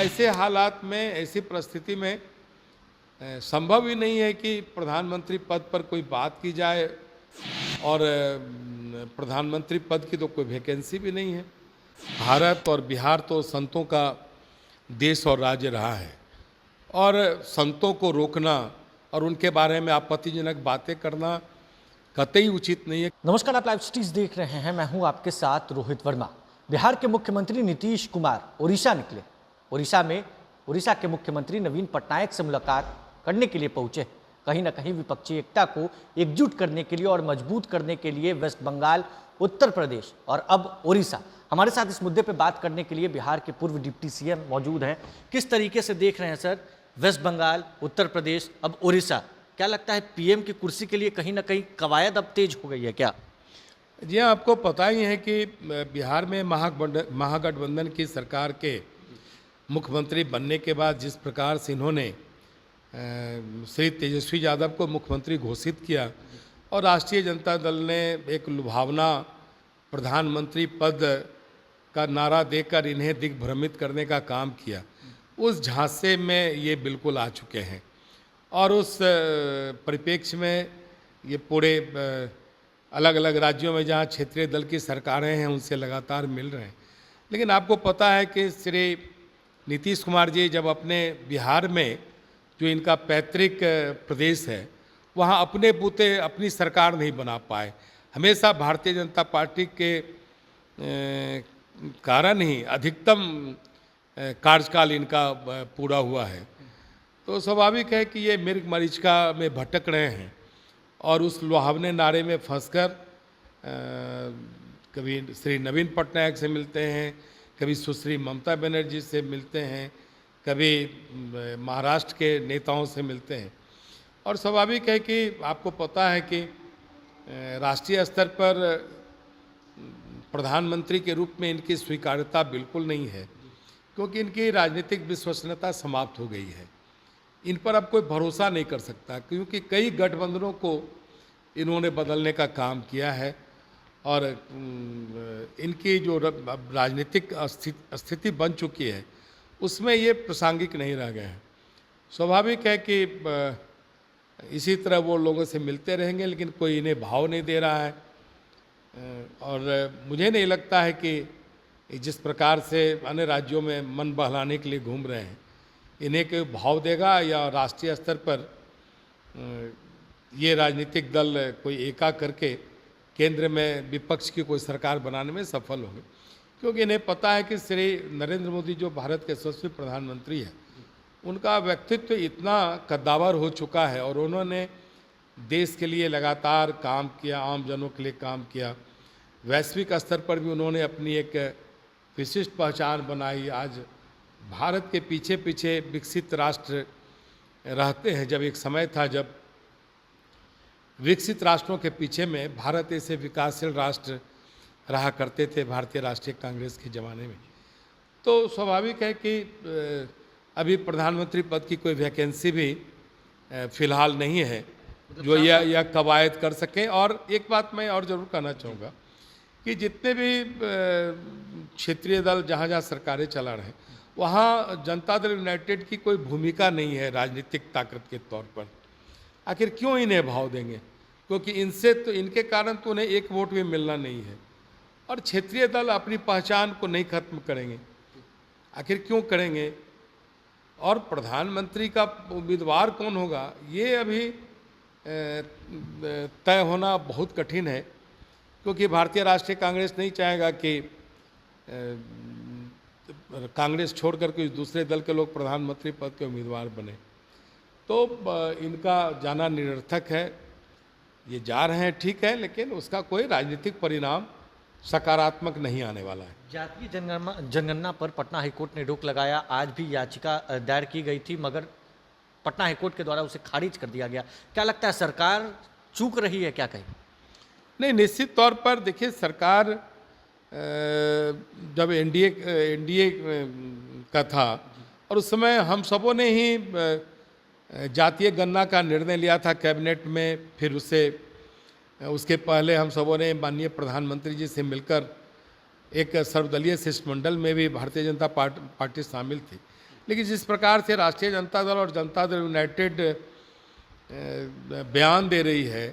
ऐसे हालात में, ऐसी परिस्थिति में संभव ही नहीं है कि प्रधानमंत्री पद पर कोई बात की जाए और प्रधानमंत्री पद की तो कोई वैकेंसी भी नहीं है। भारत और बिहार तो संतों का देश और राज्य रहा है और संतों को रोकना और उनके बारे में आपत्तिजनक बातें करना कतई उचित नहीं है। नमस्कार, आप लाइव स्ट्रीट देख रहे हैं। मैं हूं आपके साथ रोहित वर्मा। बिहार के मुख्यमंत्री नीतीश कुमार ओडिशा निकले। ओडिशा के मुख्यमंत्री नवीन पटनायक से मुलाकात करने के लिए पहुंचे। कहीं ना कहीं विपक्षी एकता को एकजुट करने के लिए और मजबूत करने के लिए वेस्ट बंगाल, उत्तर प्रदेश और अब ओडिशा। हमारे साथ इस मुद्दे पर बात करने के लिए बिहार के पूर्व डिप्टी सीएम मौजूद हैं। किस तरीके से देख रहे हैं सर, वेस्ट बंगाल, उत्तर प्रदेश, अब ओडिशा? क्या लगता है पीएम की कुर्सी के लिए कहीं ना कहीं कवायद अब तेज हो गई है क्या? जी हाँ, आपको पता ही है कि बिहार में महागठबंधन की सरकार के मुख्यमंत्री बनने के बाद जिस प्रकार से इन्होंने श्री तेजस्वी यादव को मुख्यमंत्री घोषित किया और राष्ट्रीय जनता दल ने एक लुभावना प्रधानमंत्री पद का नारा देकर इन्हें दिग्भ्रमित करने का काम किया, उस झांसे में ये बिल्कुल आ चुके हैं। और उस परिप्रेक्ष्य में ये पूरे अलग अलग राज्यों में जहाँ क्षेत्रीय दल की सरकारें हैं उनसे लगातार मिल रहे हैं। लेकिन आपको पता है कि श्री नीतीश कुमार जी जब अपने बिहार में, जो इनका पैतृक प्रदेश है, वहाँ अपने बूते अपनी सरकार नहीं बना पाए। हमेशा भारतीय जनता पार्टी के कारण ही अधिकतम कार्यकाल इनका पूरा हुआ है। तो स्वाभाविक है कि ये मिर्ग मरीचिका में भटक रहे हैं और उस लुभावने नारे में फंसकर कभी श्री नवीन पटनायक से मिलते हैं, कभी सुश्री ममता बनर्जी से मिलते हैं, कभी महाराष्ट्र के नेताओं से मिलते हैं। और स्वाभाविक है कि आपको पता है कि राष्ट्रीय स्तर पर प्रधानमंत्री के रूप में इनकी स्वीकार्यता बिल्कुल नहीं है, क्योंकि इनकी राजनीतिक विश्वसनीयता समाप्त हो गई है। इन पर अब कोई भरोसा नहीं कर सकता, क्योंकि कई गठबंधनों को इन्होंने बदलने का काम किया है और इनकी जो राजनीतिक स्थिति बन चुकी है उसमें ये प्रासंगिक नहीं रह गए हैं। स्वाभाविक है कि इसी तरह वो लोगों से मिलते रहेंगे, लेकिन कोई इन्हें भाव नहीं दे रहा है। और मुझे नहीं लगता है कि जिस प्रकार से अन्य राज्यों में मन बहलाने के लिए घूम रहे हैं, इन्हें कोई भाव देगा या राष्ट्रीय स्तर पर ये राजनीतिक दल कोई एका करके केंद्र में विपक्ष की कोई सरकार बनाने में सफल होंगे। क्योंकि इन्हें पता है कि श्री नरेंद्र मोदी जो भारत के यशस्वी प्रधानमंत्री हैं, उनका व्यक्तित्व इतना कद्दावर हो चुका है और उन्होंने देश के लिए लगातार काम किया, आम जनों के लिए काम किया। वैश्विक स्तर पर भी उन्होंने अपनी एक विशिष्ट पहचान बनाई। आज भारत के पीछे पीछे विकसित राष्ट्र रहते हैं। जब एक समय था जब विकसित राष्ट्रों के पीछे में भारत ऐसे विकासशील राष्ट्र रहा करते थे भारतीय राष्ट्रीय कांग्रेस के ज़माने में। तो स्वाभाविक है कि अभी प्रधानमंत्री पद की कोई वैकेंसी भी फिलहाल नहीं है जो यह कवायद कर सकें। और एक बात मैं और ज़रूर कहना चाहूँगा कि जितने भी क्षेत्रीय दल जहाँ जहाँ सरकारें चला रहे हैं, वहाँ जनता दल यूनाइटेड की कोई भूमिका नहीं है राजनीतिक ताकत के तौर पर। आखिर क्यों इन्हें भाव देंगे? क्योंकि इनसे तो, इनके कारण तो उन्हें एक वोट भी मिलना नहीं है। और क्षेत्रीय दल अपनी पहचान को नहीं खत्म करेंगे, आखिर क्यों करेंगे? और प्रधानमंत्री का उम्मीदवार कौन होगा, ये अभी तय होना बहुत कठिन है, क्योंकि भारतीय राष्ट्रीय कांग्रेस नहीं चाहेगा कि कांग्रेस छोड़कर कोई दूसरे दल के लोग प्रधानमंत्री पद के उम्मीदवार बने। तो इनका जाना निरर्थक है। ये जा रहे हैं, ठीक है, लेकिन उसका कोई राजनीतिक परिणाम सकारात्मक नहीं आने वाला है। जातीय जनगणना पर पटना हाईकोर्ट ने रोक लगाया। आज भी याचिका दायर की गई थी, मगर पटना हाईकोर्ट के द्वारा उसे खारिज कर दिया गया। क्या लगता है, सरकार चूक रही है क्या कहीं? नहीं, निश्चित तौर पर देखिए, सरकार जब एनडीए का था और उस समय हम सबों ने ही जातीय गणना का निर्णय लिया था कैबिनेट में। फिर उसके पहले हम सबों ने माननीय प्रधानमंत्री जी से मिलकर एक सर्वदलीय शिष्टमंडल में भी भारतीय जनता पार्टी शामिल थी। लेकिन जिस प्रकार से राष्ट्रीय जनता दल और जनता दल यूनाइटेड बयान दे रही है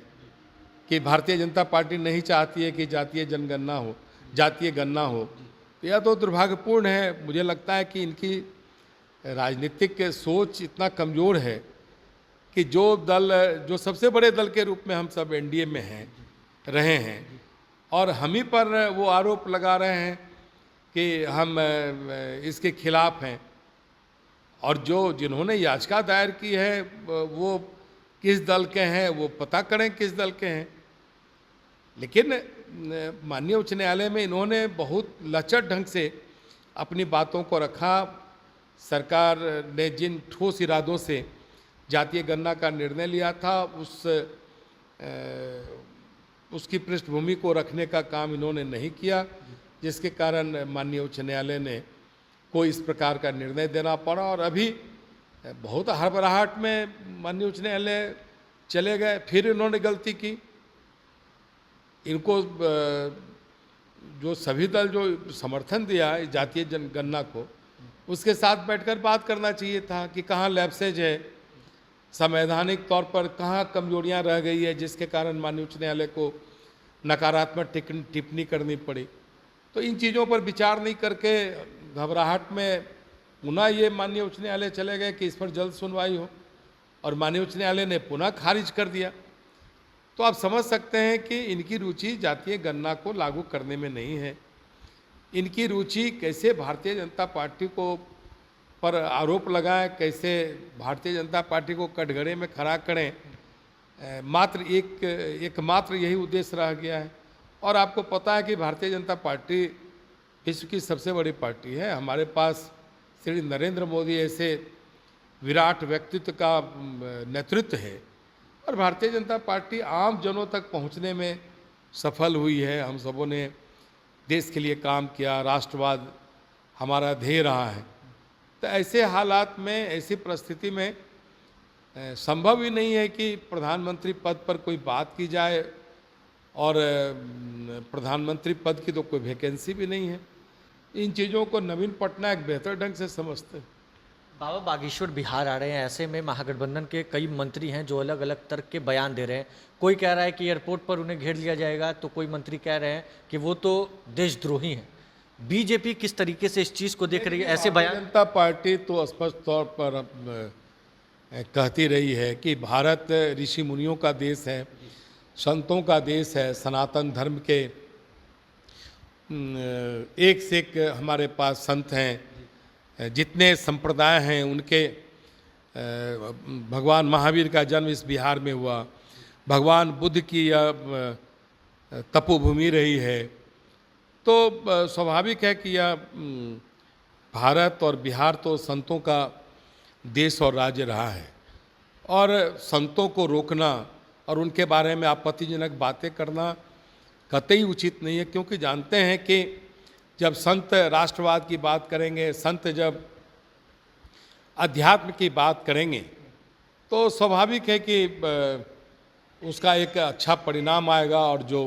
कि भारतीय जनता पार्टी नहीं चाहती है कि जातीय गणना हो, तो यह तो दुर्भाग्यपूर्ण है। मुझे लगता है कि इनकी राजनीतिक सोच इतना कमज़ोर है कि जो सबसे बड़े दल के रूप में हम सब एनडीए में रहे हैं, और हम ही पर वो आरोप लगा रहे हैं कि हम इसके खिलाफ हैं, और जिन्होंने याचिका दायर की है वो किस दल के हैं, वो पता करें किस दल के हैं। लेकिन माननीय उच्च न्यायालय में इन्होंने बहुत लचर ढंग से अपनी बातों को रखा। सरकार ने जिन ठोस इरादों से जातीय गणना का निर्णय लिया था, उसकी पृष्ठभूमि को रखने का काम इन्होंने नहीं किया, जिसके कारण माननीय उच्च न्यायालय ने को इस प्रकार का निर्णय देना पड़ा। और अभी बहुत हड़बड़ाहट में माननीय उच्च न्यायालय चले गए, फिर इन्होंने गलती की। इनको जो सभी दल जो समर्थन दिया इस जातीय जनगणना को, उसके साथ बैठकर बात करना चाहिए था कि कहाँ लैप्सेज है, संवैधानिक तौर पर कहाँ कमजोरियाँ रह गई है, जिसके कारण माननीय उच्च न्यायालय को नकारात्मक टिप्पणी करनी पड़ी। तो इन चीज़ों पर विचार नहीं करके घबराहट में पुनः ये माननीय उच्च न्यायालय चले गए कि इस पर जल्द सुनवाई हो, और माननीय उच्च न्यायालय ने पुनः खारिज कर दिया। तो आप समझ सकते हैं कि इनकी रुचि जातीय गणना को लागू करने में नहीं है। इनकी रुचि कैसे भारतीय जनता पार्टी को पर आरोप लगाएं, कैसे भारतीय जनता पार्टी को कटघरे में खड़ा करें, मात्र एकमात्र यही उद्देश्य रह गया है। और आपको पता है कि भारतीय जनता पार्टी विश्व की सबसे बड़ी पार्टी है। हमारे पास श्री नरेंद्र मोदी ऐसे विराट व्यक्तित्व का नेतृत्व है, और भारतीय जनता पार्टी आम जनों तक पहुंचने में सफल हुई है। हम सबों ने देश के लिए काम किया, राष्ट्रवाद हमारा ध्येय रहा है। तो ऐसे हालात में, ऐसी परिस्थिति में संभव ही नहीं है कि प्रधानमंत्री पद पर कोई बात की जाए, और प्रधानमंत्री पद की तो कोई वैकेंसी भी नहीं है। इन चीज़ों को नवीन पटनायक बेहतर ढंग से समझते हैं। बाबा बागेश्वर बिहार आ रहे हैं, ऐसे में महागठबंधन के कई मंत्री हैं जो अलग अलग तरह के बयान दे रहे हैं। कोई कह रहा है कि एयरपोर्ट पर उन्हें घेर लिया जाएगा, तो कोई मंत्री कह रहे हैं कि वो तो देशद्रोही हैं। बीजेपी किस तरीके से इस चीज़ को देख रही है? ऐसे बयान जनता पार्टी तो स्पष्ट तौर पर कहती रही है कि भारत ऋषि मुनियों का देश है, संतों का देश है, सनातन धर्म के एक से एक हमारे पास संत हैं, जितने संप्रदाय हैं उनके, भगवान महावीर का जन्म इस बिहार में हुआ, भगवान बुद्ध की यह तपोभूमि रही है। तो स्वाभाविक है कि यह भारत और बिहार तो संतों का देश और राज्य रहा है, और संतों को रोकना और उनके बारे में आपत्तिजनक बातें करना कतई उचित नहीं है। क्योंकि जानते हैं कि जब संत राष्ट्रवाद की बात करेंगे, संत जब अध्यात्म की बात करेंगे, तो स्वाभाविक है कि उसका एक अच्छा परिणाम आएगा। और जो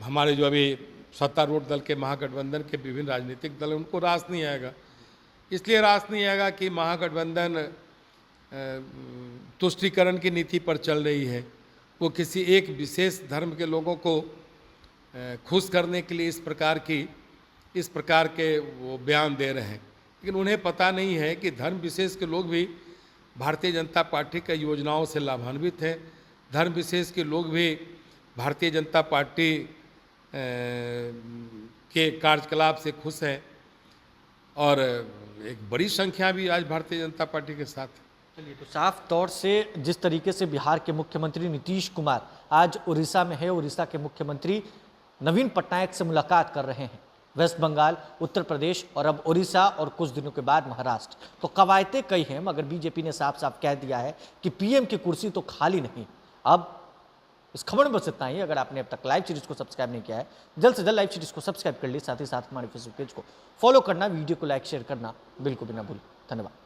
हमारे जो अभी सत्तारूढ़ दल के महागठबंधन के विभिन्न राजनीतिक दल, उनको रास नहीं आएगा। इसलिए रास नहीं आएगा कि महागठबंधन तुष्टीकरण की नीति पर चल रही है। वो किसी एक विशेष धर्म के लोगों को खुश करने के लिए इस प्रकार के वो बयान दे रहे हैं। लेकिन उन्हें पता नहीं है कि धर्म विशेष के लोग भी भारतीय जनता पार्टी की योजनाओं से लाभान्वित हैं। धर्म विशेष के लोग भी भारतीय जनता पार्टी के कार्यकलाप से खुश हैं, और एक बड़ी संख्या भी आज भारतीय जनता पार्टी के साथ है। चलिए, तो साफ तौर से जिस तरीके से बिहार के मुख्यमंत्री नीतीश कुमार आज उड़ीसा में है, उड़ीसा के मुख्यमंत्री नवीन पटनायक से मुलाकात कर रहे हैं, वेस्ट बंगाल, उत्तर प्रदेश और अब उड़ीसा, और कुछ दिनों के बाद महाराष्ट्र। तो कवायतें कई हैं, मगर बीजेपी ने साफ साफ कह दिया है कि पीएम की कुर्सी तो खाली नहीं। अब इस खबर में बस इतना ही। अगर आपने अब तक लाइव सीरीज को सब्सक्राइब नहीं किया है, जल्द से जल्द लाइव सीरीज को सब्सक्राइब कर लीजिए। साथ ही साथ हमारे फेसबुक पेज को फॉलो करना, वीडियो को लाइक शेयर करना बिल्कुल भी ना भूलें। धन्यवाद।